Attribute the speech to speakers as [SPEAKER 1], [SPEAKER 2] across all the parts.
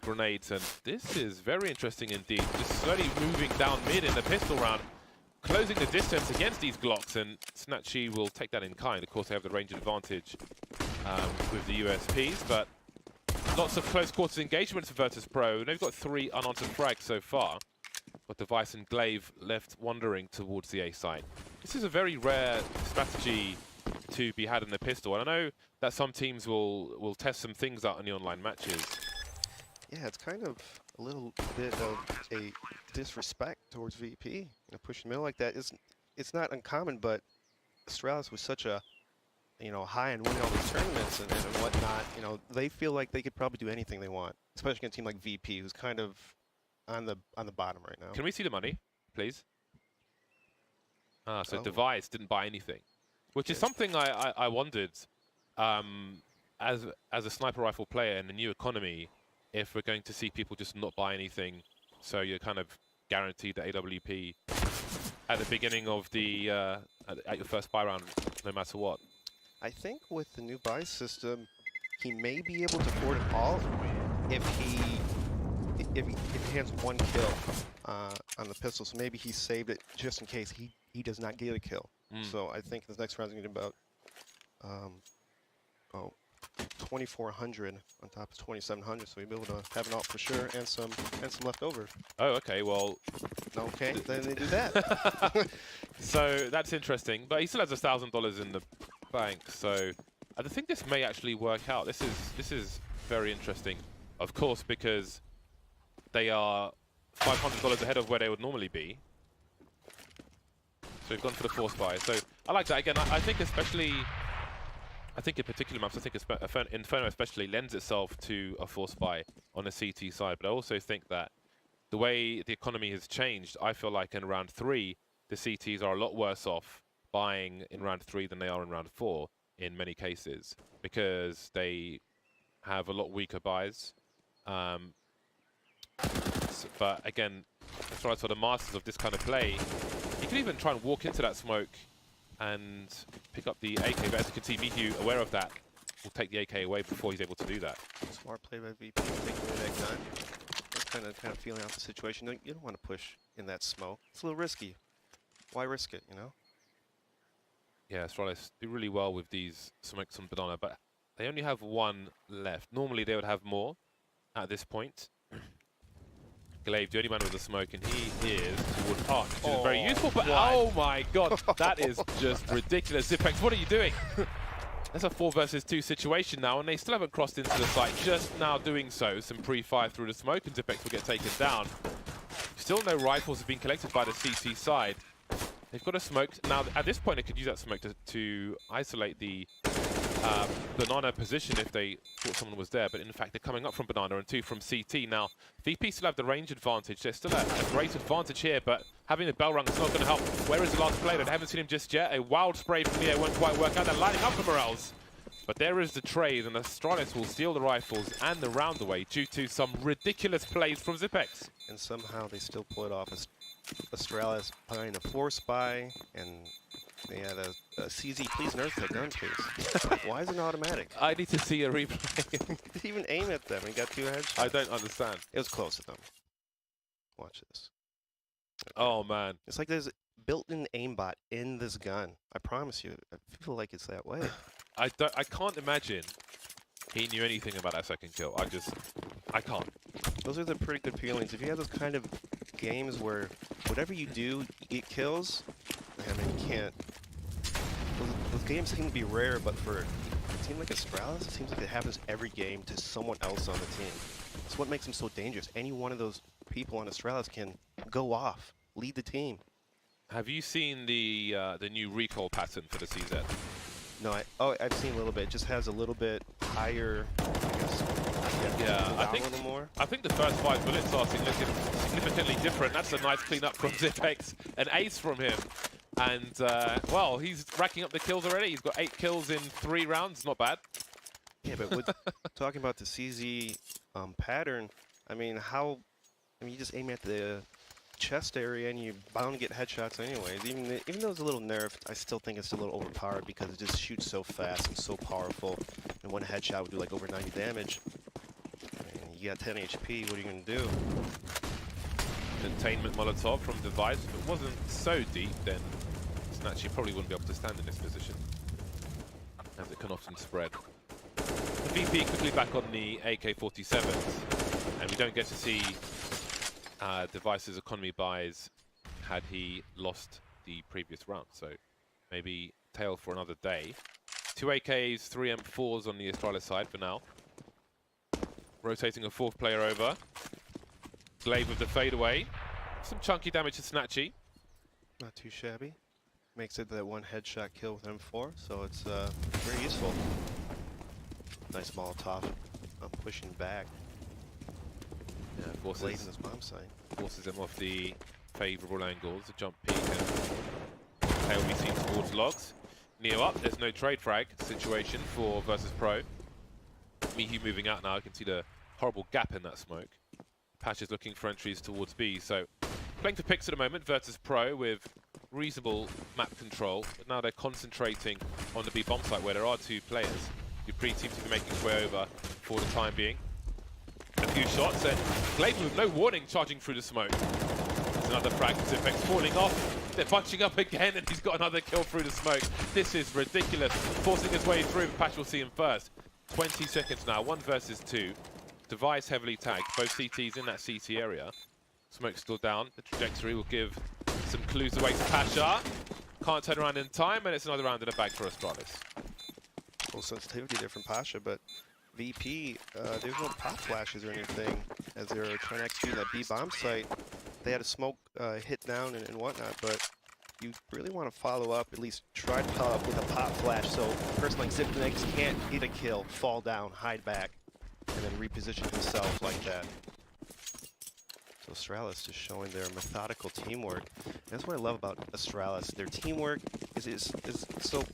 [SPEAKER 1] grenades, and this is very interesting indeed. Just slowly moving down mid in the pistol round, closing the distance against these Glocks, and Snatchy will take that in kind. Of course, they have the range advantage with the USPs, but lots of close quarters engagements for Virtus.pro. They've got 3 unanswered frags so far, but Device and Glaive left wandering towards the A site. This is a very rare strategy to be had in the pistol, and I know that some teams will test some things out in the online matches.
[SPEAKER 2] Yeah, it's kind of a little bit of a disrespect towards VP. You know, pushing middle like that it's not uncommon, but Astralis was such a high and winning all these tournaments and whatnot. You know, they feel like they could probably do anything they want, especially against a team like VP, who's kind of on the bottom right now.
[SPEAKER 1] Can we see the money, please? So
[SPEAKER 2] Oh.
[SPEAKER 1] Device didn't buy anything, which is something I wondered as a sniper rifle player in the new economy, if we're going to see people just not buy anything, so you're kind of guaranteed the AWP at the beginning of the at your first buy round, no matter what.
[SPEAKER 2] I think with the new buy system, he may be able to afford it all if he has 1 kill on the pistol. So maybe he saved it just in case he does not get a kill. So I think this next round is going to be about 2,400 on top of 2,700. So we'll be able to have an alt for sure and some left over.
[SPEAKER 1] Oh, okay. Well,
[SPEAKER 2] okay, then they do that.
[SPEAKER 1] So that's interesting, but he still has $1,000 in the bank. So I think this may actually work out. This is very interesting, of course, because they are $500 ahead of where they would normally be. So we've gone for the force buy. So I like that. Again, I think especially, I think in particular maps, I think Inferno especially lends itself to a force buy on the CT side. But I also think that the way the economy has changed, I feel like in round 3, the CTs are a lot worse off buying in round 3 than they are in round 4 in many cases, because they have a lot weaker buys. But again, as far as for the masters of this kind of play, you can even try and walk into that smoke and pick up the AK, but as you can see, Mihu, aware of that, will take the AK away before he's able to do that.
[SPEAKER 2] Smart play by VP, taking away that gun. Just kind of feeling out the situation. You don't want to push in that smoke. It's a little risky. Why risk it, you know?
[SPEAKER 1] Yeah, Astralis do really well with these smokes on Banana, but they only have 1 left. Normally they would have more at this point. Glaive, the only man with a smoke, and he is towards Arc, which is very useful, but oh my god, that is just ridiculous. Zipex, what are you doing? That's a 4 versus 2 situation now, and they still haven't crossed into the site, just now doing so. Some pre-fire through the smoke, and Zipex will get taken down. Still no rifles have been collected by the CT side. They've got a smoke. Now, at this point, they could use that smoke to isolate the Banana position if they thought someone was there, but in fact, they're coming up from Banana and 2 from CT. Now, VP still have the range advantage. They're still at a great advantage here, but having the bell rung is not going to help. Where is the last player? They haven't seen him just yet. A wild spray from Neo won't quite work out. They're lining up for Morels. But there is the trade, and Astralis will steal the rifles and the round away due to some ridiculous plays from Zipex.
[SPEAKER 2] And somehow they still pull it off. Astralis buying a force buy, and they had a CZ, please nerf the gun, please. Why is it automatic?
[SPEAKER 1] I need to see a replay.
[SPEAKER 2] Didn't even aim at them and got 2 headshots.
[SPEAKER 1] I don't understand.
[SPEAKER 2] It was close to them. Watch this.
[SPEAKER 1] Okay. Oh man.
[SPEAKER 2] It's like there's a built-in aimbot in this gun. I promise you. I feel like it's that way.
[SPEAKER 1] I can't imagine he knew anything about that second kill. I can't.
[SPEAKER 2] Those are the pretty good feelings. If you have those kind of games where whatever you do, you get kills, I mean, you can't. Those games seem to be rare, but for a team like Astralis, it seems like it happens every game to someone else on the team. It's what makes them so dangerous. Any one of those people on Astralis can go off, lead the team.
[SPEAKER 1] Have you seen the new recoil pattern for the CZ?
[SPEAKER 2] No, I've seen a little bit. It just has a little bit higher, I guess.
[SPEAKER 1] Yeah, I think the first 5 bullets are significantly different. That's a nice clean-up from Zipex. An ace from him. And, well, he's racking up the kills already. He's got 8 kills in 3 rounds. Not bad.
[SPEAKER 2] Yeah, but with talking about the CZ pattern, I mean, you just aim at the chest area and you're bound to get headshots anyways. Even though it's a little nerfed, I still think it's a little overpowered because it just shoots so fast and so powerful. And one headshot would do like over 90 damage. And you you got 10 HP, what are you going to do?
[SPEAKER 1] Containment Molotov from Device. If it wasn't so deep, then Snatchy probably wouldn't be able to stand in this position, as it can often spread. VP quickly back on the AK-47s, and we don't get to see Device's economy buys had he lost the previous round, so maybe tale for another day. 2 AKs, 3 M4s on the Astralis side for now. Rotating a fourth player over. Glaive with the fadeaway. Some chunky damage to Snatchy.
[SPEAKER 2] Not too shabby. Makes it that one headshot kill with M4, so it's very useful. Nice Molotov. I'm pushing back.
[SPEAKER 1] Yeah,
[SPEAKER 2] Glaive in his bomb site.
[SPEAKER 1] Forces him off the favourable angles. The jump peak and tail be seen towards logs. Neo up. There's no trade frag situation for Versus Pro. Mihi moving out now. You can see the horrible gap in that smoke. Patch is looking for entries towards B, so playing for picks at the moment, Virtus Pro with reasonable map control, but now they're concentrating on the B bomb site where there are 2 players. Dupree seems to be making his way over for the time being. A few shots and Glaive with no warning charging through the smoke. There's another frag, Zipex falling off. They're bunching up again and he's got another kill through the smoke. This is ridiculous. Forcing his way through, but Patch will see him first. 20 seconds now, 1 versus 2. Device heavily tagged, both CTs in that CT area. Smoke's still down. The trajectory will give some clues away to Pasha. Can't turn around in time, and it's another round in the bag for Astralis.
[SPEAKER 2] Full sensitivity there from Pasha, but VP, there's no pop flashes or anything as they were trying to execute that B bomb site. They had a smoke hit down and whatnot, but you really want to follow up, at least try to follow up with a pop flash so a person like Zipnex can't get a kill, fall down, hide back, and then reposition himself like that. So Astralis just showing their methodical teamwork. That's what I love about Astralis. Their teamwork is so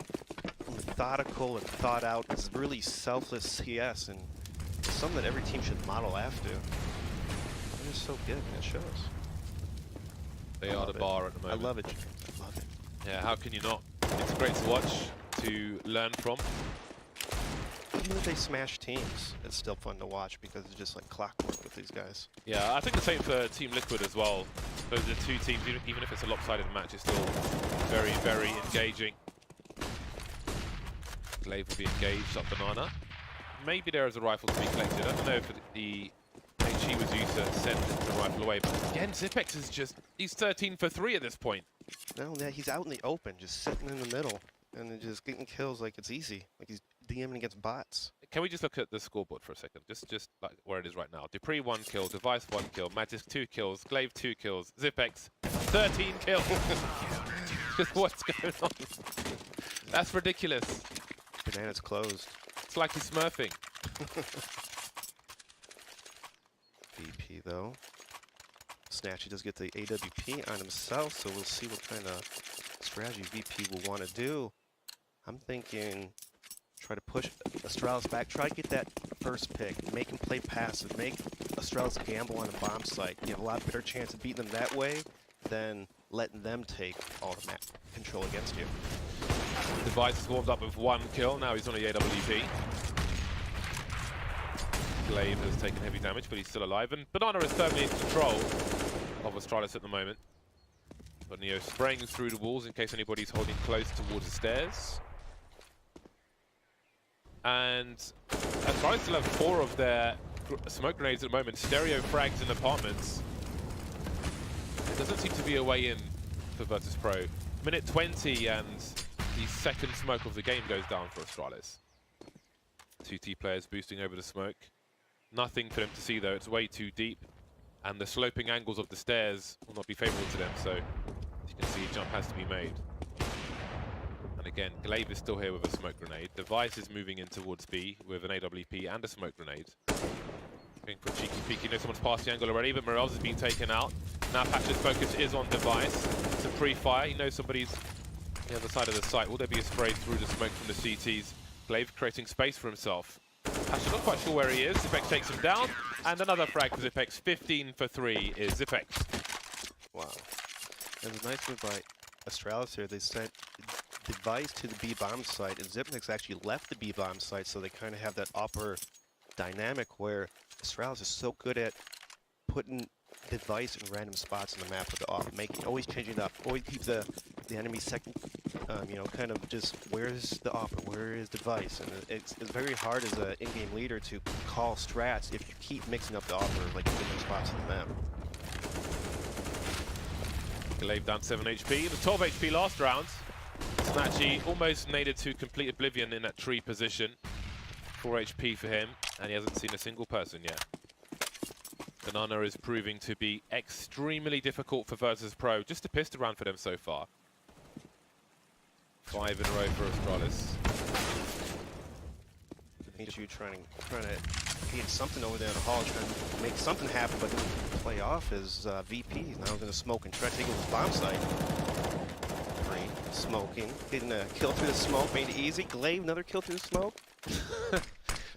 [SPEAKER 2] methodical and thought out. It's really selfless CS, and it's something that every team should model after. They're just so good, and it shows.
[SPEAKER 1] They are the bar at the moment.
[SPEAKER 2] I love it. I love it.
[SPEAKER 1] Yeah, how can you not? It's great to watch, to learn from.
[SPEAKER 2] Even if they smash teams, it's still fun to watch because it's just like clockwork with these guys.
[SPEAKER 1] Yeah, I think the same for Team Liquid as well. Those are 2 teams, even if it's a lopsided match, it's still very, very engaging. Glaive will be engaged up banana. Maybe there is a rifle to be collected. I don't know if the HE was used to send the rifle away, but again, Zipex is just, he's 13 for 3 at this point.
[SPEAKER 2] No, he's out in the open, just sitting in the middle, and then just getting kills like it's easy, like he's DMing against bots.
[SPEAKER 1] Can we just look at the scoreboard for a second? Just like where it is right now. Dupree 1 kill, Device 1 kill, Magisk 2 kills, Glaive 2 kills, Zipex 13 kills. Just what's going on? That's ridiculous.
[SPEAKER 2] Banana's closed.
[SPEAKER 1] It's like he's smurfing.
[SPEAKER 2] VP though. Snatchy does get the AWP on himself, so we'll see what kind of strategy VP will want to do. I'm thinking try to push Astralis back, try to get that first pick, make him play passive, make Astralis gamble on a bomb site. You have a lot better chance of beating them that way than letting them take all the map control against you.
[SPEAKER 1] Device is warmed up with 1 kill, now he's on the AWP. Glaive has taken heavy damage, but he's still alive, and Banana is firmly in control of Astralis at the moment. But Neo spraying through the walls in case anybody's holding close towards the stairs. And Astralis still have 4 of their smoke grenades at the moment, stereo frags in apartments. There doesn't seem to be a way in for Virtus Pro. Minute 20 and the second smoke of the game goes down for Astralis. 2 T players boosting over the smoke. Nothing for them to see though, it's way too deep. And the sloping angles of the stairs will not be favourable to them, so as you can see, a jump has to be made. And again, Glaive is still here with a smoke grenade. Device is moving in towards B with an AWP and a smoke grenade. Going for a cheeky peek, you know someone's passed the angle already, but Morels has been taken out. Now Patch's focus is on Device. It's a pre-fire, he knows somebody's on the other side of the site. Will there be a spray through the smoke from the CTs? Glaive creating space for himself. Patch not quite sure where he is. Zipex takes him down, and another frag for Zipex. 15 for 3 is Zipex.
[SPEAKER 2] Wow. It was a nice move by Astralis here. They sent Device to the B bomb site, and Zipnex actually left the B bomb site, so they kind of have that upper dynamic where Astralis is so good at putting device in random spots in the map with the off, always changing it up, always keep the enemy second, you know, kind of just where's the offer, where is device, and it's very hard as an in-game leader to call strats if you keep mixing up the offer like in different spots in the map.
[SPEAKER 1] Glaive down 7 HP, the 12 HP last round. Snatchy almost needed to complete Oblivion in that tree position. 4 HP for him, and he hasn't seen a single person yet. Banana is proving to be extremely difficult for Virtus Pro. Just a pistol round for them so far. 5 in a row for Astralis.
[SPEAKER 2] G2 trying to get something over there in the hall, trying to make something happen, but play off is VP. He's now going to smoke and try to take it with his bomb site. Great. Smoking. Getting a kill through the smoke, made it easy. Glaive, another kill through the smoke.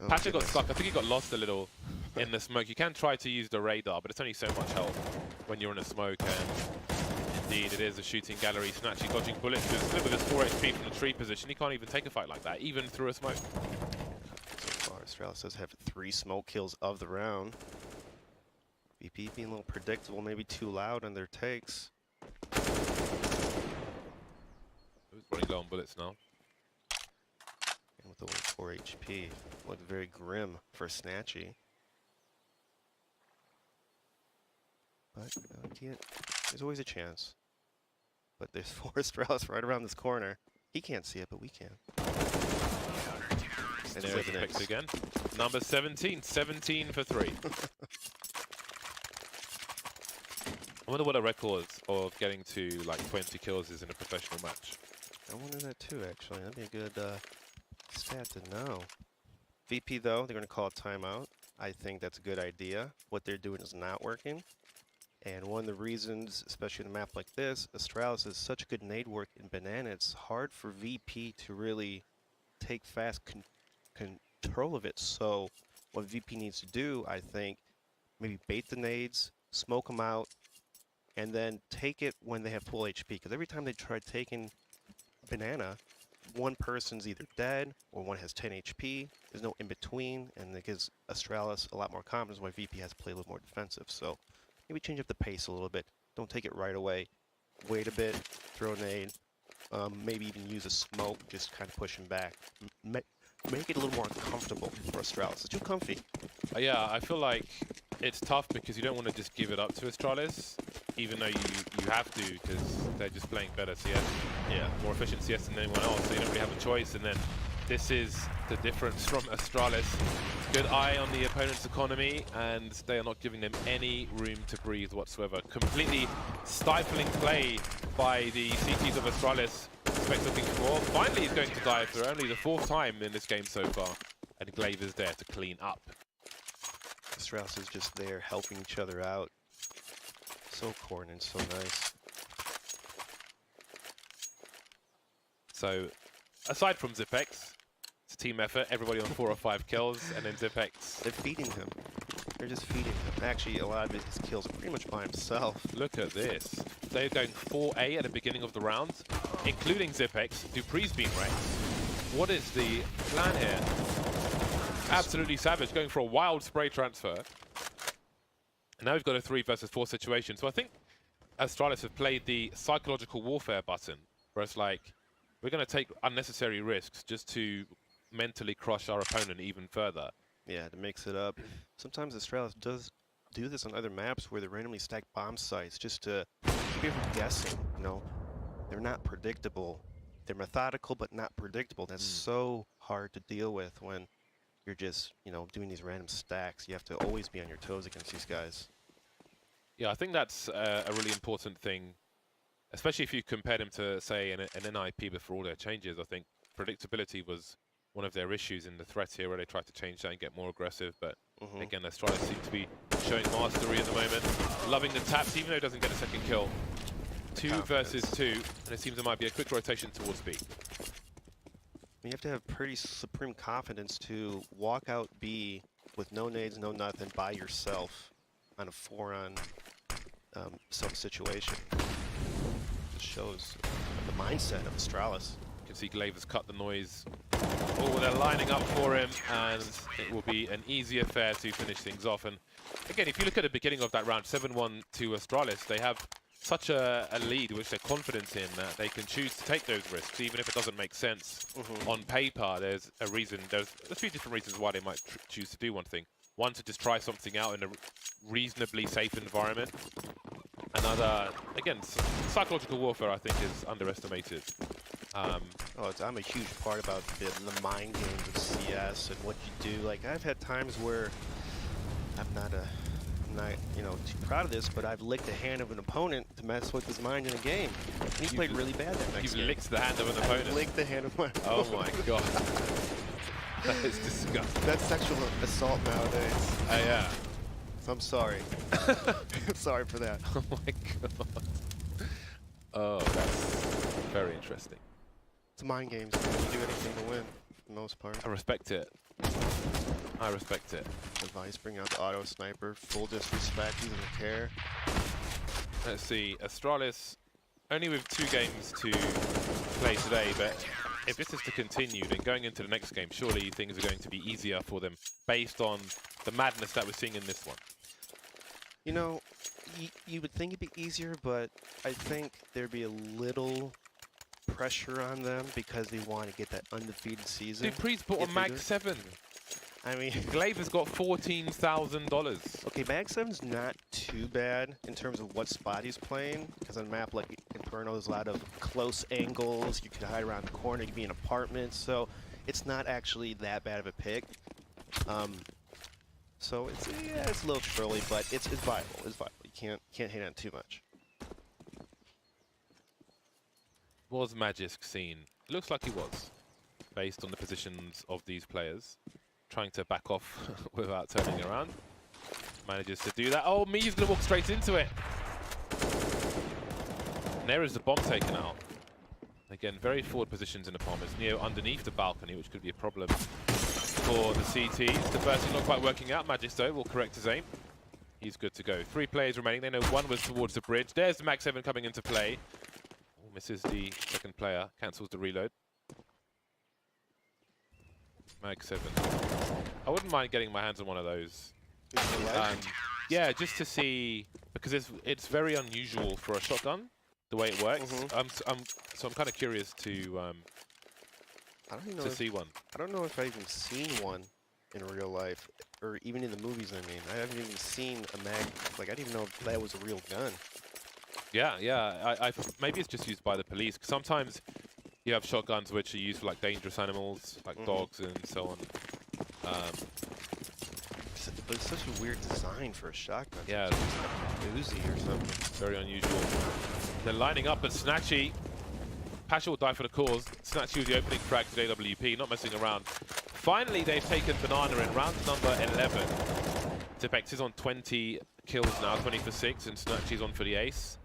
[SPEAKER 2] Oh,
[SPEAKER 1] Patrick got stuck. I think he got lost a little in the smoke. You can try to use the radar, but it's only so much help when you're in a smoke. And indeed, it is a shooting gallery. Snatchy dodging bullets with his 4 HP from the tree position. He can't even take a fight like that, even through a smoke.
[SPEAKER 2] So far, Astralis does have 3 smoke kills of the round. VP being a little predictable, maybe too loud on their takes.
[SPEAKER 1] Who's running low on bullets now?
[SPEAKER 2] And with only 4 HP, looked very grim for Snatchy. But there's always a chance. But there's 4 Astralis right around this corner. He can't see it, but we can.
[SPEAKER 1] And there's the picks again. Number 17, 17 for 3. I wonder what a record of getting to like 20 kills is in a professional match.
[SPEAKER 2] I wonder that too, actually. That'd be a good stat to know. VP, though, they're going to call a timeout. I think that's a good idea. What they're doing is not working. And one of the reasons, especially in a map like this, Astralis is such good nade work in Banana, it's hard for VP to really take fast control of it. So what VP needs to do, I think, maybe bait the nades, smoke them out, and then take it when they have full HP. Because every time they try taking Banana, one person's either dead or one has 10 HP. There's no in between, and it gives Astralis a lot more confidence why VP has to play a little more defensive. So maybe change up the pace a little bit. Don't take it right away. Wait a bit, throw a nade, maybe even use a smoke, just kind of push him back. Make it a little more comfortable for Astralis. It's too comfy.
[SPEAKER 1] Yeah, I feel like it's tough because you don't want to just give it up to Astralis, even though you have to because they're just playing better CS.
[SPEAKER 2] Yeah.
[SPEAKER 1] More efficient CS than anyone else, so you don't really have a choice. And then this is the difference from Astralis. Good eye on the opponent's economy, and they are not giving them any room to breathe whatsoever. Completely stifling play by the CTs of Astralis. Expect looking for more. Finally, he's going to die for only the 4th time in this game so far. And Glaive is there to clean up.
[SPEAKER 2] Astralis is just there helping each other out. So corny and so nice.
[SPEAKER 1] So, aside from Zipex, it's a team effort. Everybody on 4 or 5 kills, and then Zipex.
[SPEAKER 2] They're feeding him. They're just feeding him. Actually, a lot of his kills are pretty much by himself.
[SPEAKER 1] Look at this. They're going 4A at the beginning of the round, including Zipex. Dupree's being ranked. What is the plan here? Absolutely savage, going for a wild spray transfer. And now we've got a 3 versus 4 situation. So I think Astralis have played the psychological warfare button, where it's like, we're going to take unnecessary risks just to mentally crush our opponent even further.
[SPEAKER 2] Yeah, to mix it up. Sometimes Astralis does do this on other maps where they randomly stack bomb sites just to keep everyone guessing. You know, they're not predictable. They're methodical, but not predictable. That's so hard to deal with when you're just, you know, doing these random stacks. You have to always be on your toes against these guys.
[SPEAKER 1] Yeah, I think that's a really important thing, especially if you compare them to, say, an NIP before all their changes. I think predictability was one of their issues in the threat here, where they tried to change that and get more aggressive. But again, Astralis seem to be showing mastery at the moment. Loving the taps, even though he doesn't get a second kill. 2 versus 2, and it seems there might be a quick rotation towards B.
[SPEAKER 2] You have to have pretty supreme confidence to walk out B with no nades, no nothing, by yourself on a 4-on some situation. It shows the mindset of Astralis.
[SPEAKER 1] You can see Glaive has cut the noise Oh, they're lining up for him, and it will be an easy affair to finish things off. And again, if you look at the beginning of that round, 7-1 to Astralis, they have such a lead, which they're confident in, that they can choose to take those risks, even if it doesn't make sense on paper. There's a reason, there's a few different reasons why they might choose to do one thing. One, to just try something out in a reasonably safe environment. Another, again, psychological warfare, I think, is underestimated.
[SPEAKER 2] I'm a huge part about the mind games of CS and what you do. Like, I've had times where I'm not too proud of this, but I've licked the hand of an opponent to mess with his mind in a game. And he played really bad that next game.
[SPEAKER 1] You've licked the hand of an opponent?
[SPEAKER 2] I licked the hand of my opponent.
[SPEAKER 1] Oh my god. That is disgusting.
[SPEAKER 2] That's sexual assault nowadays.
[SPEAKER 1] Yeah.
[SPEAKER 2] So I'm sorry. Sorry for that.
[SPEAKER 1] Oh my god. Oh, that's very interesting.
[SPEAKER 2] It's mind games. You can do anything to win, for the most part.
[SPEAKER 1] I respect it. I respect it.
[SPEAKER 2] Advice, bring out the auto sniper, full disrespect, he doesn't care.
[SPEAKER 1] Let's see, Astralis only with 2 games to play today, but if this is to continue, then going into the next game, surely things are going to be easier for them based on the madness that we're seeing in this one.
[SPEAKER 2] You know, you would think it'd be easier, but I think there'd be a little pressure on them because they want to get that undefeated season.
[SPEAKER 1] Dude, Pre's bought a Mag 7.
[SPEAKER 2] I mean,
[SPEAKER 1] Glaver's got $14,000.
[SPEAKER 2] Okay, Mag 7's not too bad in terms of what spot he's playing, because on a map like Inferno, there's a lot of close angles. You could hide around the corner, you could be in apartments, so it's not actually that bad of a pick. So it's a little trilly, but it's viable. It's viable. You can't hate on it too much.
[SPEAKER 1] Was Magisk seen? It looks like he was, based on the positions of these players. Trying to back off without turning around. Manages to do that. Oh, Mi's gonna walk straight into it. And there is the bomb taken out. Again, very forward positions in the apartments. Neo underneath the balcony, which could be a problem for the CTs. The bursting not quite working out. Magisk, though, will correct his aim. He's good to go. 3 players remaining. They know one was towards the bridge. There's the Mag 7 coming into play. Oh, misses the second player. Cancels the reload. Mag 7. I wouldn't mind getting my hands on one of those. Yeah, just to see, because it's very unusual for a shotgun, the way it works. So I'm kind of curious to see one.
[SPEAKER 2] I don't know if I've even seen one in real life, or even in the movies. I mean, I haven't even seen a mag. Like, I didn't even know if that was a real gun.
[SPEAKER 1] Yeah. Maybe it's just used by the police. 'Cause sometimes you have shotguns which are used for like dangerous animals, like dogs and so on.
[SPEAKER 2] But it's such a weird design for a shotgun.
[SPEAKER 1] Yeah.
[SPEAKER 2] It's like a Uzi or something.
[SPEAKER 1] Very unusual. They're lining up, but Snatchy, Pasha will die for the cause. Snatchy with the opening frag to AWP, not messing around. Finally, they've taken Banana in round number 11. Tipex is on 20 kills now, 20 for 6, and Snatchy's on for the ace.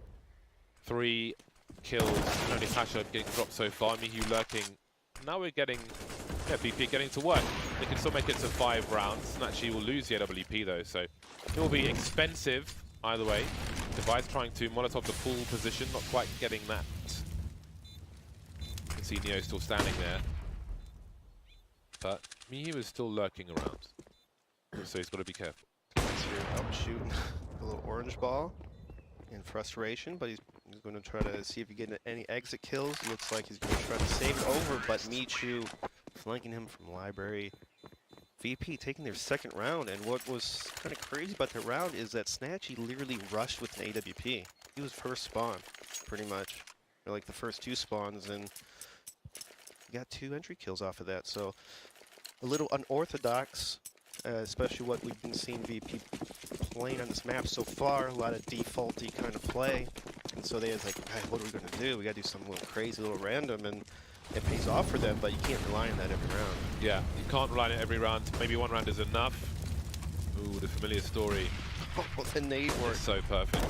[SPEAKER 1] 3 kills, only Pasha getting dropped so far. Mihu lurking. Now we're getting, VP getting to work. They can still make it to 5 rounds. Snatchy will lose the AWP though, so it will be expensive either way. Device trying to Molotov the pool position, not quite getting that. You can see Neo still standing there. But Mihu is still lurking around, so he's got to be careful.
[SPEAKER 2] So you're out shooting a little orange ball in frustration, but he's going to try to see if he can get any exit kills. Looks like he's going to try to save it over, but Michu flanking him from library. VP taking their second round, and what was kind of crazy about the round is that Snatchy literally rushed with an AWP. He was first spawn, pretty much. Or like the first 2 spawns, and he got 2 entry kills off of that. So a little unorthodox, especially what we've been seeing VP playing on this map so far. A lot of defaulty kind of play. And so they was like, hey, what are we going to do? We got to do something a little crazy, a little random, and it pays off for them, but you can't rely on that every round.
[SPEAKER 1] Yeah, you can't rely on it every round. Maybe 1 round is enough. Ooh, the familiar story.
[SPEAKER 2] Oh, the nade work.
[SPEAKER 1] It's so perfect.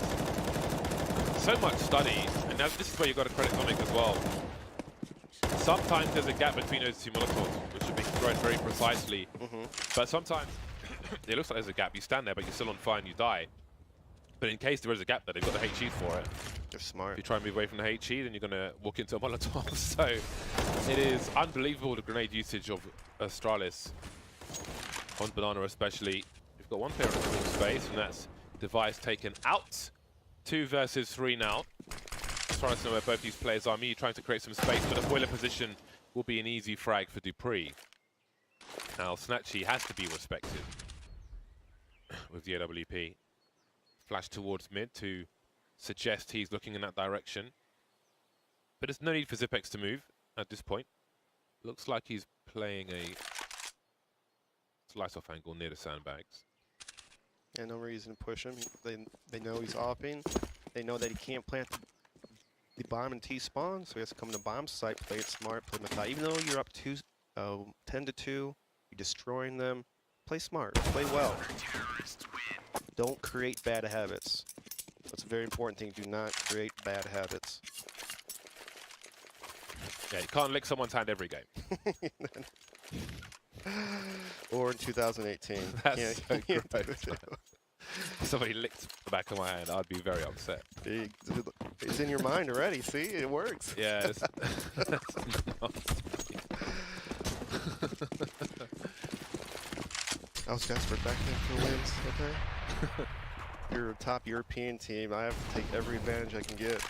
[SPEAKER 1] So much study, and now this is where you've got to credit Sonic as well. Sometimes there's a gap between those 2 Molotovs, which have been thrown very precisely. But sometimes it looks like there's a gap. You stand there, but you're still on fire and you die. But in case there is a gap there, they've got the HEs for it.
[SPEAKER 2] They're smart.
[SPEAKER 1] If you try and move away from the HE, then you're going to walk into a Molotov. So it is unbelievable, the grenade usage of Astralis. On Banana especially. We've got one player in the small space, and that's Device taken out. 2 versus 3 now. Astralis know where both these players are. Me trying to create some space, but a boiler position will be an easy frag for Dupree. Now Snatchy has to be respected with the AWP. Flash towards mid to suggest he's looking in that direction. But there's no need for Xyp9x to move at this point. Looks like he's playing a slice-off angle near the sandbags.
[SPEAKER 2] Yeah, no reason to push him. They know he's opping. They know that he can't plant the bomb in T-spawn, so he has to come to bomb site, play it smart, play method. Even though you're up 10-2, you're destroying them. Play smart, play well. Don't create bad habits. That's a very important thing. Do not create bad habits.
[SPEAKER 1] Yeah, you can't lick someone's hand every game.
[SPEAKER 2] Or in 2018.
[SPEAKER 1] That's so gross. Somebody licked the back of my hand, I'd be very upset.
[SPEAKER 2] It's in your mind already. See, it works.
[SPEAKER 1] Yeah. It's
[SPEAKER 2] I was desperate back then for wins. Okay. You're a top European team. I have to take every advantage I can get.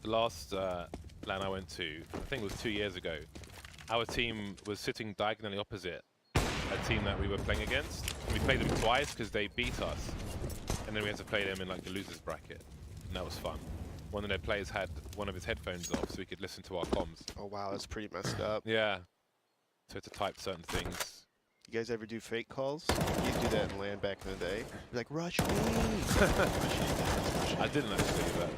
[SPEAKER 1] The last LAN I went to, I think it was 2 years ago, our team was sitting diagonally opposite a team that we were playing against. We played them twice because they beat us, and then we had to play them in like the losers bracket, and that was fun. One of their players had one of his headphones off so we could listen to our comms.
[SPEAKER 2] Oh wow, that's pretty messed up.
[SPEAKER 1] Yeah. So to type certain things.
[SPEAKER 2] You guys ever do fake calls? You used to do that in LAN back in the day. You're like, rush me!
[SPEAKER 1] I didn't actually, but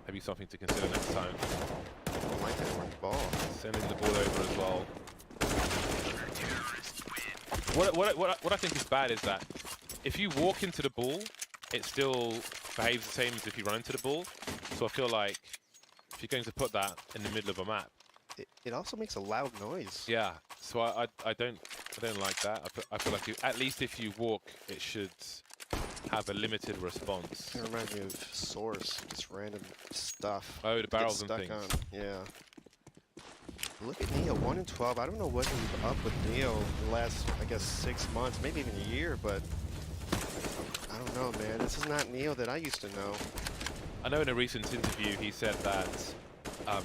[SPEAKER 1] maybe something to consider next time.
[SPEAKER 2] I don't like that orange ball.
[SPEAKER 1] Sending the ball over as well. What I think is bad is that if you walk into the ball, it still behaves the same as if you run into the ball. So I feel like if you're going to put that in the middle of a map,
[SPEAKER 2] it also makes a loud noise.
[SPEAKER 1] yeah. So I don't like that. I feel like at least if you walk, it should have a limited response.
[SPEAKER 2] It reminds me of Source, just random stuff.
[SPEAKER 1] Oh, the barrels and things.
[SPEAKER 2] Yeah. Look at Neo, 1-12. I don't know what he's up with Neo the last, I guess, 6 months, maybe even a year, but I don't know, man. This is not Neo that I used to know.
[SPEAKER 1] I know in a recent interview he said that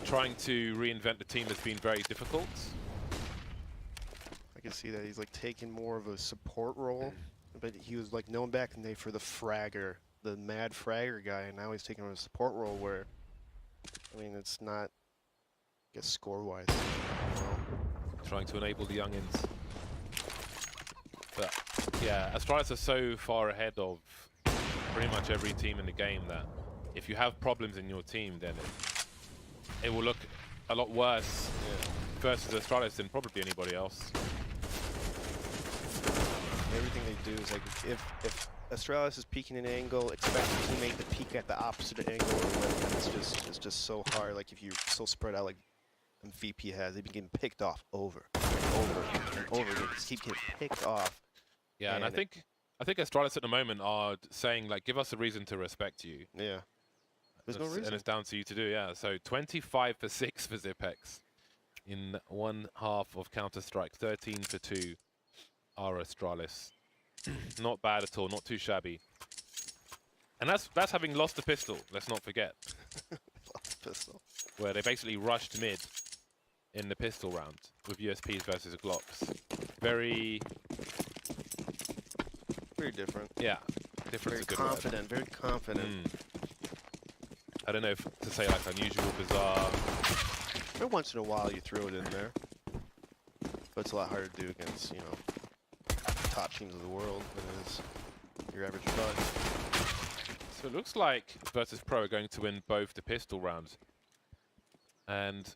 [SPEAKER 1] trying to reinvent the team has been very difficult.
[SPEAKER 2] I can see that he's like taking more of a support role, but he was like known back in the day for the fragger, the mad fragger guy, and now he's taking on a support role where, I mean, it's not, I guess, score-wise. You know?
[SPEAKER 1] Trying to enable the youngins. But yeah, Astralis are so far ahead of pretty much every team in the game that if you have problems in your team, then it will look a lot worse versus Astralis than probably anybody else.
[SPEAKER 2] Everything they do is like, if Astralis is peeking an angle, expect your teammate to peek at the opposite angle, or whatever. It's just so hard. Like if you're so spread out, like VP has, they've been getting picked off over and over and over again. Just keep getting picked off.
[SPEAKER 1] Yeah, and I think Astralis at the moment are saying like, give us a reason to respect you.
[SPEAKER 2] Yeah. There's no reason.
[SPEAKER 1] And it's down to you to do, yeah. So 25 for 6 for Xyp9x in one half of Counter-Strike. 13 for 2 are Astralis. Not bad at all, not too shabby. And that's having lost the pistol, let's not forget.
[SPEAKER 2] Lost the pistol.
[SPEAKER 1] Where they basically rushed mid in the pistol round with USPs versus Glocks. Very
[SPEAKER 2] different.
[SPEAKER 1] Yeah, different.
[SPEAKER 2] Very confident, very confident.
[SPEAKER 1] I don't know if to say like unusual, bizarre.
[SPEAKER 2] Every once in a while you throw it in there. But it's a lot harder to do against, you know, top teams of the world than it is your average bud.
[SPEAKER 1] So it looks like Virtus.pro are going to win both the pistol rounds. And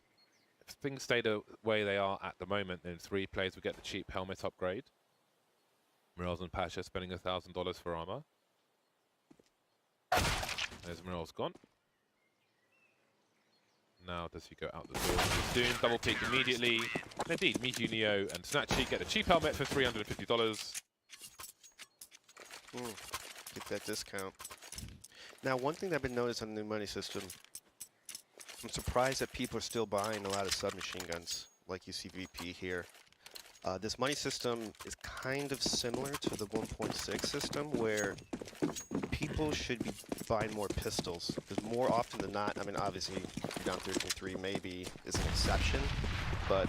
[SPEAKER 1] if things stay the way they are at the moment, then 3 players will get the cheap helmet upgrade. Morels and Pasha spending $1,000 for armor. There's Morels gone. Now does he go out the door? Soon, double peek immediately. And indeed, Miku, Neo, and Snatchy get a cheap helmet for $350.
[SPEAKER 2] Get that discount. Now, one thing that I've been noticing on the new money system, I'm surprised that people are still buying a lot of submachine guns, like you see VP here. This money system is kind of similar to the 1.6 system, where people should be buying more pistols. Because more often than not, I mean, obviously, down 13.3 maybe is an exception, but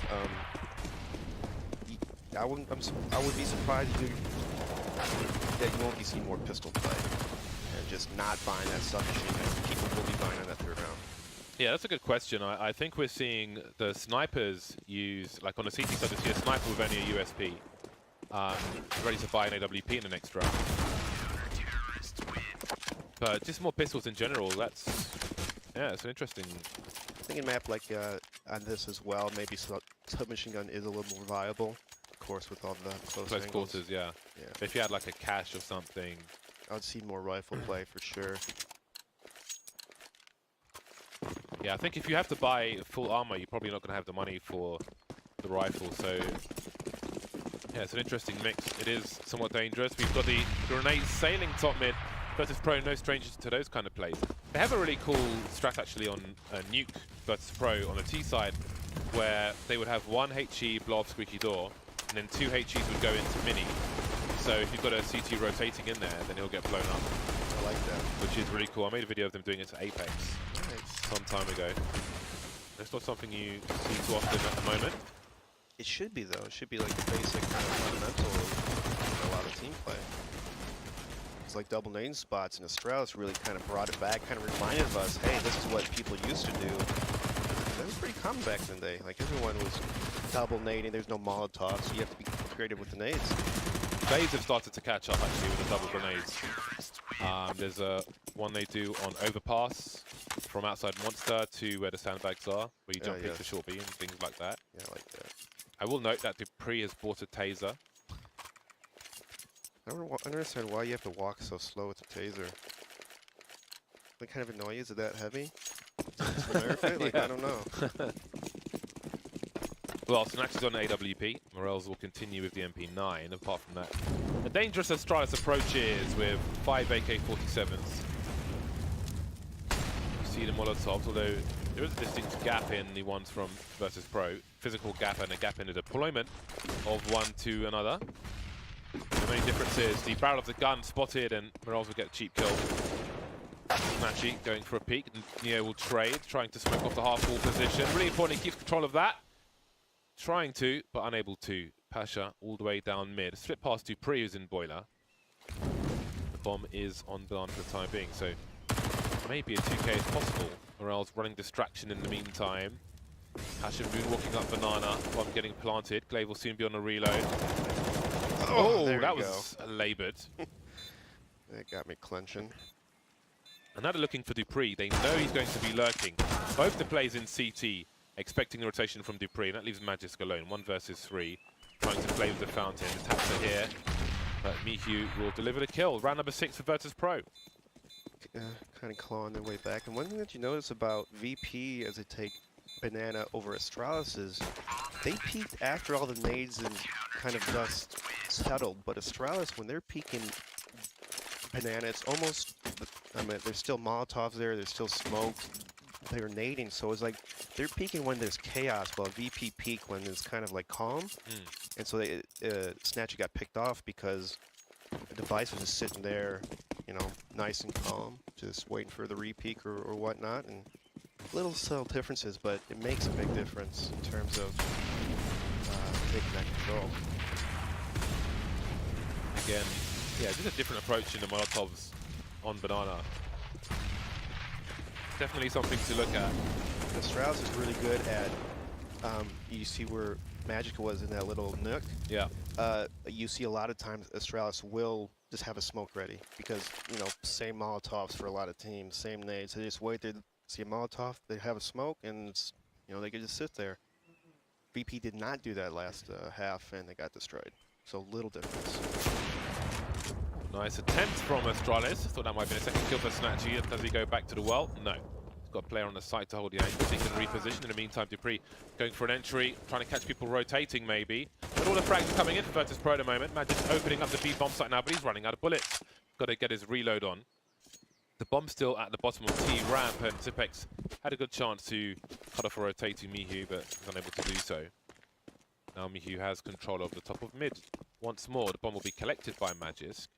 [SPEAKER 2] I would be surprised that you won't be seeing more pistol play and just not buying that submachine gun. People will be buying on that third round.
[SPEAKER 1] Yeah, that's a good question. I think we're seeing the snipers use, like on the CT side, to see a sniper with only a USP, ready to buy an AWP in the next round. But just more pistols in general, that's, yeah, it's an interesting...
[SPEAKER 2] I think in map like on this as well, maybe submachine gun is a little more viable. Of course, with all the close
[SPEAKER 1] quarters, yeah. If you had like a cache or something...
[SPEAKER 2] I would see more rifle play for sure.
[SPEAKER 1] Yeah, I think if you have to buy full armor, you're probably not going to have the money for the rifle. So, yeah, it's an interesting mix. It is somewhat dangerous. We've got the grenade sailing top mid versus Pro, no strangers to those kind of plays. They have a really cool strat actually on Nuke versus Pro on the T side, where they would have one HE blow off squeaky door, and then two HEs would go into mini. So if you've got a CT rotating in there, then he'll get blown up.
[SPEAKER 2] I like that.
[SPEAKER 1] Which is really cool. I made a video of them doing it to Apex. Some time ago. That's not something you see too often at the moment.
[SPEAKER 2] It should be though. It should be like the basic kind of fundamental of a lot of team play. It's like double name spots, and Astralis really kind of brought it back, kind of reminded us, hey, this is what people used to do. That was pretty common back in the day. Like everyone was double nading. There's no Molotovs, so you have to be creative with the nades.
[SPEAKER 1] Faze have started to catch up actually with the double grenades. There's one they do on overpass from outside monster to where the sandbags are, where you jump into short B and things like that.
[SPEAKER 2] Yeah, I like that.
[SPEAKER 1] I will note that Dupree has bought a taser.
[SPEAKER 2] I don't understand why you have to walk so slow with the taser. What kind of annoy you? Is it that heavy? Like, I don't know.
[SPEAKER 1] Well, Snacks is on AWP. Morels will continue with the MP9. Apart from that, a dangerous Astralis approaches with 5 AK-47s. You see the Molotovs, although there is a distinct gap in the ones from versus Pro. Physical gap and a gap in the deployment of one to another. The main difference is the barrel of the gun spotted, and Morels will get a cheap kill. Snatchy going for a peek. Neo will trade, trying to smoke off the half-wall position. Really important he keeps control of that. Trying to, but unable to. Pasha all the way down mid. Slip past Dupree, who's in boiler. The bomb is on Bilan for the time being, so maybe a 2K is possible. Morels running distraction in the meantime. Pasha moonwalking up banana, bomb getting planted. Glaive will soon be on a reload. Oh, that was laboured.
[SPEAKER 2] That got me clenching.
[SPEAKER 1] And now they're looking for Dupree. They know he's going to be lurking. Both the plays in CT, expecting the rotation from Dupree, and that leaves Magisk alone. 1 versus 3, trying to play with the fountain. The taps are here, but Mihu will deliver the kill. Round number 6 for Virtus Pro.
[SPEAKER 2] Kind of clawing their way back. And one thing that you notice about VP as they take banana over Astralis is they peaked after all the nades and kind of dust settled. But Astralis, when they're peeking banana, it's almost, I mean, there's still Molotovs there, there's still smoke. They're nading, so it's like they're peeking when there's chaos, while VP peak when it's kind of like calm. And so they, Snatchy got picked off because the device was just sitting there, you know, nice and calm, just waiting for the re-peak or whatnot. And little subtle differences, but it makes a big difference in terms of taking that control.
[SPEAKER 1] Again, yeah, just a different approach in the Molotovs on banana. Definitely something to look at.
[SPEAKER 2] Astralis is really good at, you see where Magic was in that little nook?
[SPEAKER 1] Yeah.
[SPEAKER 2] You see a lot of times Astralis will just have a smoke ready because, you know, same Molotovs for a lot of teams, same nades. They just wait there, see a Molotov, they have a smoke, and it's, you know, they can just sit there. VP did not do that last half, and they got destroyed. So little difference.
[SPEAKER 1] Nice attempt from Astralis. Thought that might be a second kill for Snatchy. Does he go back to the well? No. He's got a player on the side to hold the angle, so he can reposition. In the meantime, Dupree going for an entry, trying to catch people rotating maybe. But all the frags are coming in for Virtus Pro at the moment. Magic's opening up the B bomb site now, but he's running out of bullets. got to get his reload on. The bomb's still at the bottom of T ramp, and Zipex had a good chance to cut off a rotating Mihu, but was unable to do so. Now Mihu has control of the top of mid. Once more, the bomb will be collected by Magisk.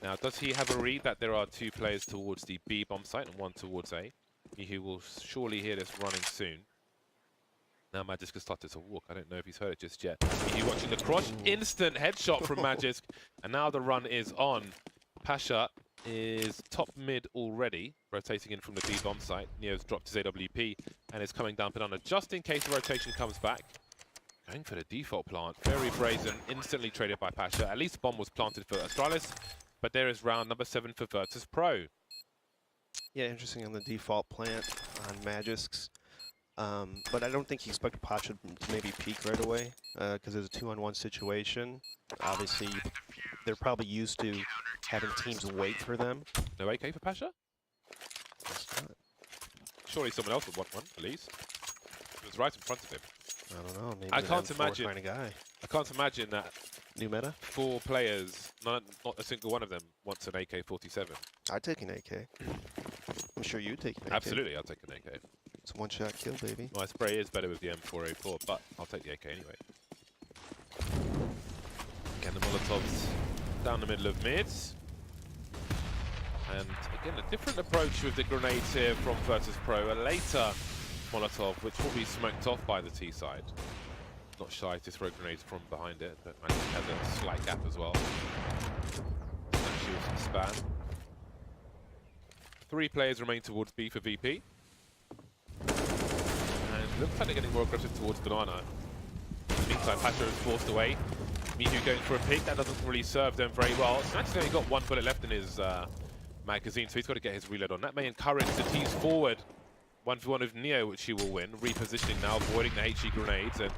[SPEAKER 1] Now, does he have a read that there are 2 players towards the B bomb site and 1 towards A? Mihu will surely hear this running soon. Now Magisk has started to walk. I don't know if he's heard it just yet. Mihu watching the cross. Instant headshot from Magisk. And now the run is on. Pasha is top mid already, rotating in from the B bomb site. Neo's dropped his AWP and is coming down Banana just in case the rotation comes back. Going for the default plant. Very brazen, instantly traded by Pasha. At least bomb was planted for Astralis, but there is round number 7 for Virtus.pro.
[SPEAKER 2] Yeah, interesting on the default plant on Magisk's. But I don't think he expected Pasha to maybe peek right away, because there's a 2-on-1 situation. Obviously, they're probably used to having teams wait for them.
[SPEAKER 1] No AK for Pasha? Surely someone else would want one, at least. It was right in front of him.
[SPEAKER 2] I don't know. Maybe
[SPEAKER 1] I can't imagine.
[SPEAKER 2] Kind of guy.
[SPEAKER 1] I can't imagine that
[SPEAKER 2] New meta?
[SPEAKER 1] 4 players, not a single one of them wants an AK-47.
[SPEAKER 2] I'd take an AK. I'm sure you'd take an AK.
[SPEAKER 1] Absolutely, I'll take an AK.
[SPEAKER 2] It's a one-shot kill, baby.
[SPEAKER 1] My spray is better with the M4A4, but I'll take the AK anyway. Again, the Molotovs down the middle of mids. And again, a different approach with the grenades here from Virtus.pro. A later Molotov, which will be smoked off by the T side. Not shy to throw grenades from behind it, but Magic has a slight gap as well. Actually with some spam. 3 players remain towards B for VP. And looks like they're getting more aggressive towards Banana. In the meantime, Pasha is forced away. Mihu going for a pick. That doesn't really serve them very well. Snatch's only got 1 bullet left in his magazine, so he's got to get his reload on. That may encourage the T's forward. 1v1 with Neo, which he will win. Repositioning now, avoiding the HE grenades. And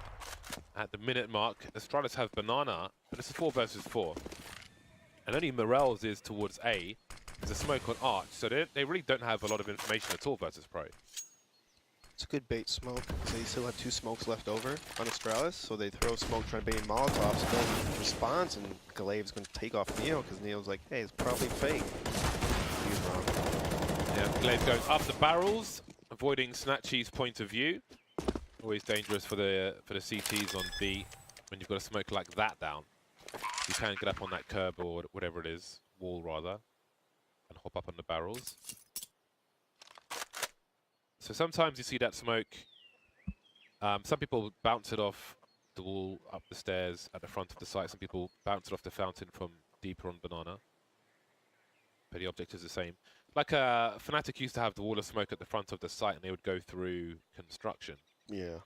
[SPEAKER 1] at the minute mark, Astralis have Banana, but it's a 4 versus 4. And only Morels is towards A. There's a smoke on Arch, so they really don't have a lot of information at all versus Pro.
[SPEAKER 2] It's a good bait smoke. So you still have 2 smokes left over on Astralis, so they throw smoke trying to bait Molotovs. No response, and Glaive's going to take off Neo, because Neo's like, hey, it's probably fake. He's wrong.
[SPEAKER 1] Yeah, Glaive goes up the barrels, avoiding Snatchy's point of view. Always dangerous for the CTs on B when you've got a smoke like that down. You can get up on that curb or whatever it is, wall rather, and hop up on the barrels. So sometimes you see that smoke. Some people bounce it off the wall, up the stairs at the front of the site. Some people bounce it off the fountain from deeper on Banana. But the object is the same. Like Fnatic used to have the wall of smoke at the front of the site, and they would go through construction.
[SPEAKER 2] Yeah.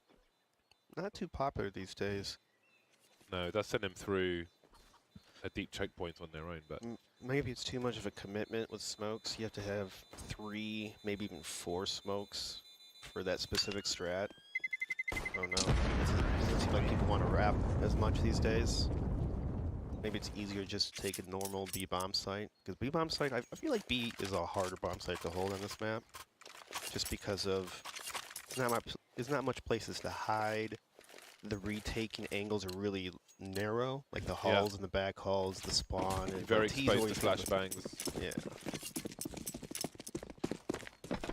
[SPEAKER 2] Not too popular these days.
[SPEAKER 1] No, it does send them through a deep choke point on their own, but
[SPEAKER 2] Maybe it's too much of a commitment with smokes. You have to have 3, maybe even 4 smokes for that specific strat. I don't know. It doesn't seem like people want to wrap as much these days. Maybe it's easier just to take a normal B bomb site. Because B bomb site, I feel like B is a harder bomb site to hold on this map. Just because of there's not much places to hide. The retaking angles are really narrow, like the halls and the back halls, the spawn. And
[SPEAKER 1] very exposed to flashbangs.
[SPEAKER 2] Yeah.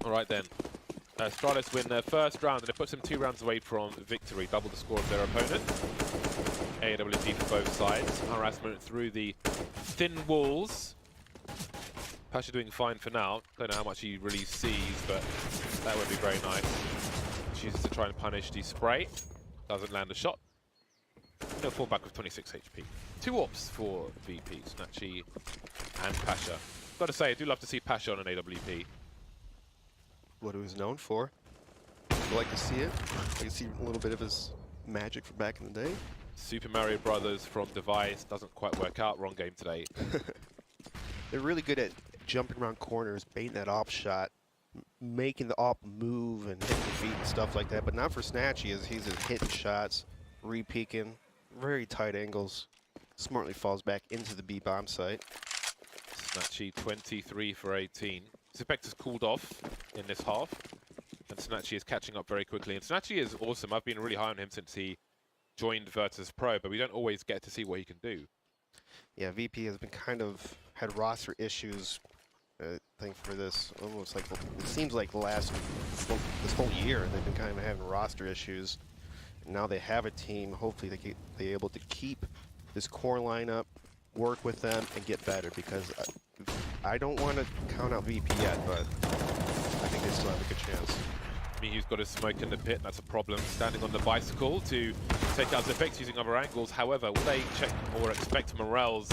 [SPEAKER 1] All right then. Astralis win their first round, and it puts them 2 rounds away from victory, double the score of their opponent. AWP for both sides. Harassment through the thin walls. Pasha doing fine for now. Don't know how much he really sees, but that would be very nice. Chooses to try and punish the spray. Doesn't land a shot. No fallback with 26 HP. 2 AWPs for VP, Snatchy and Pasha. Got to say, I do love to see Pasha on an AWP.
[SPEAKER 2] What he was known for. I like to see it. I can see a little bit of his magic from back in the day.
[SPEAKER 1] Super Mario Brothers from Device doesn't quite work out. Wrong game today.
[SPEAKER 2] They're really good at jumping around corners, baiting that op shot, making the op move and hitting the feet and stuff like that. But not for Snatchy, as he's just hitting shots, re-peeking, very tight angles. Smartly falls back into the B bomb site.
[SPEAKER 1] Snatchy 23 for 18. Zipex has cooled off in this half, and Snatchy is catching up very quickly. And Snatchy is awesome. I've been really high on him since he joined Virtus.pro, but we don't always get to see what he can do.
[SPEAKER 2] Yeah, VP has been kind of had roster issues. I think for this, almost like it seems like this whole year they've been kind of having roster issues. And now they have a team. Hopefully they're able to keep this core lineup, work with them, and get better. Because I don't want to count out VP yet, but I think they still have a good chance.
[SPEAKER 1] Mihu's got his smoke in the pit, that's a problem. Standing on the bicycle to take out Zephyx using other angles. However, will they check or expect Morels?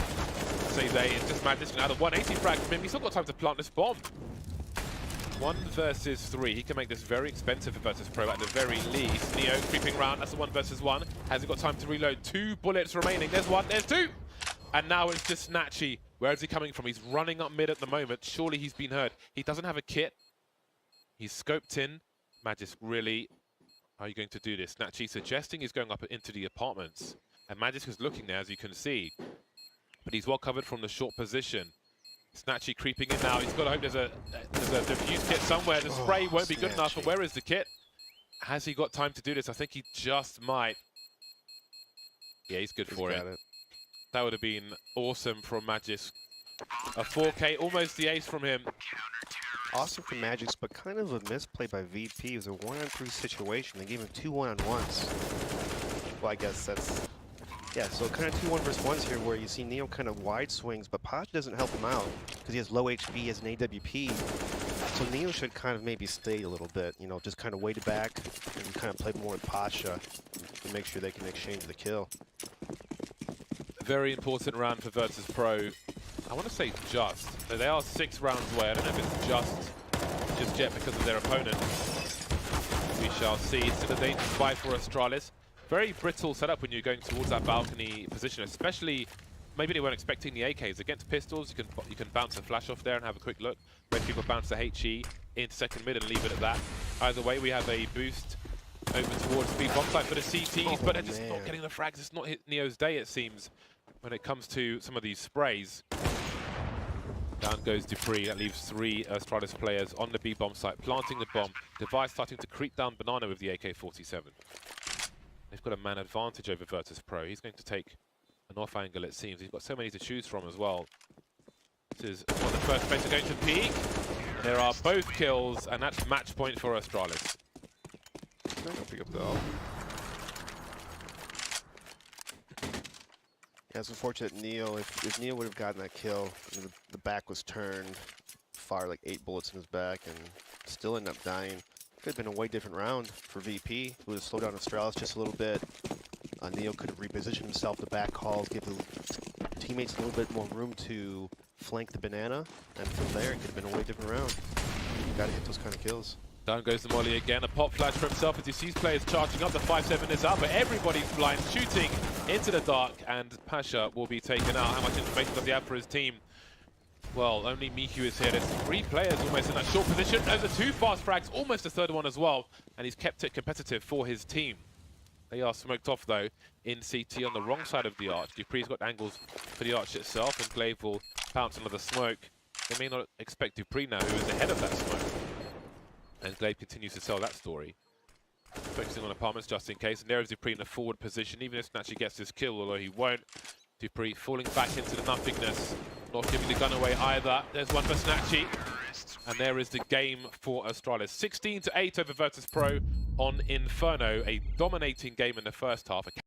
[SPEAKER 1] Say they, it's just Madness out of 180 frag from him. He's still got time to plant this bomb. 1 versus 3. He can make this very expensive for Virtus.pro at the very least. Neo creeping around, that's a 1 versus 1. Has he got time to reload? 2 bullets remaining. There's 1, there's 2! And now it's just Snatchy. Where is he coming from? He's running up mid at the moment. Surely he's been heard. He doesn't have a kit. He's scoped in. Magis, really, how are you going to do this? Snatchy suggesting he's going up into the apartments. And Magis is looking there, as you can see. But he's well covered from the short position. Snatchy creeping in now. He's got to hope there's a defuse kit somewhere. The spray won't be good enough, but where is the kit? Has he got time to do this? I think he just might. Yeah, he's good for it. That would have been awesome from Magis. A 4K, almost the ace from him.
[SPEAKER 2] Awesome for Magix, but kind of a misplay by VP. It was a 1-on-3 situation. They gave him 2 1-on-1s. Well, I guess that's... Yeah, so kind of 2 1 versus 1s here where you see Neo kind of wide swings, but Pasha doesn't help him out because he has low HP, he has an AWP. So Neo should kind of maybe stay a little bit, you know, just kind of wait it back and kind of play more with Pasha to make sure they can exchange the kill.
[SPEAKER 1] Very important round for Virtus.pro. I want to say just. They are 6 rounds away. I don't know if it's just yet because of their opponent. We shall see. It's still a dangerous fight for Astralis. Very brittle setup when you're going towards that balcony position, especially maybe they weren't expecting the AKs. Against pistols, you can bounce a flash off there and have a quick look. Red people bounce the HE into second mid and leave it at that. Either way, we have a boost over towards B bomb site for the CTs, but they're just not getting the frags. It's not hit Neo's day, it seems, when it comes to some of these sprays. Down goes Dupree. That leaves 3 Astralis players on the B bomb site, planting the bomb. Device starting to creep down Banana with the AK-47. They've got a man advantage over Virtus.pro. He's going to take an off angle, it seems. He's got so many to choose from as well. This is on the first place going to peak. There are both kills, and that's match point for Astralis.
[SPEAKER 2] I'm not gonna pick up the ult. Yeah, it's unfortunate Neo, if Neo would have gotten that kill, the back was turned, fired like 8 bullets in his back, and still ended up dying. Could have been a way different round for VP. Would have slowed down Astralis just a little bit. Neo could have repositioned himself to back calls, give the teammates a little bit more room to flank the banana, and from there it could have been a way different round. You gotta hit those kind of kills.
[SPEAKER 1] Down goes the molly again, a pop flash for himself as he sees players charging up. The 5-7 is up, but everybody's blind, shooting into the dark, and Pasha will be taken out. How much information does he have for his team? Well, only Mihu is here. There's 3 players almost in that short position. Those are 2 fast frags, almost a third one as well, and he's kept it competitive for his team. They are smoked off, though, in CT on the wrong side of the arch. Dupree's got angles for the arch itself, and Glaive will pounce another smoke. They may not expect Dupree now, who is ahead of that smoke. And Glaive continues to sell that story. Focusing on apartments just in case. And there is Dupree in the forward position, even if Snatchy gets his kill, although he won't. Dupree falling back into the nothingness. Not giving the gun away either. There's one for Snatchy. And there is the game for Astralis. 16-8 over Virtus.pro on Inferno. A dominating game in the first half.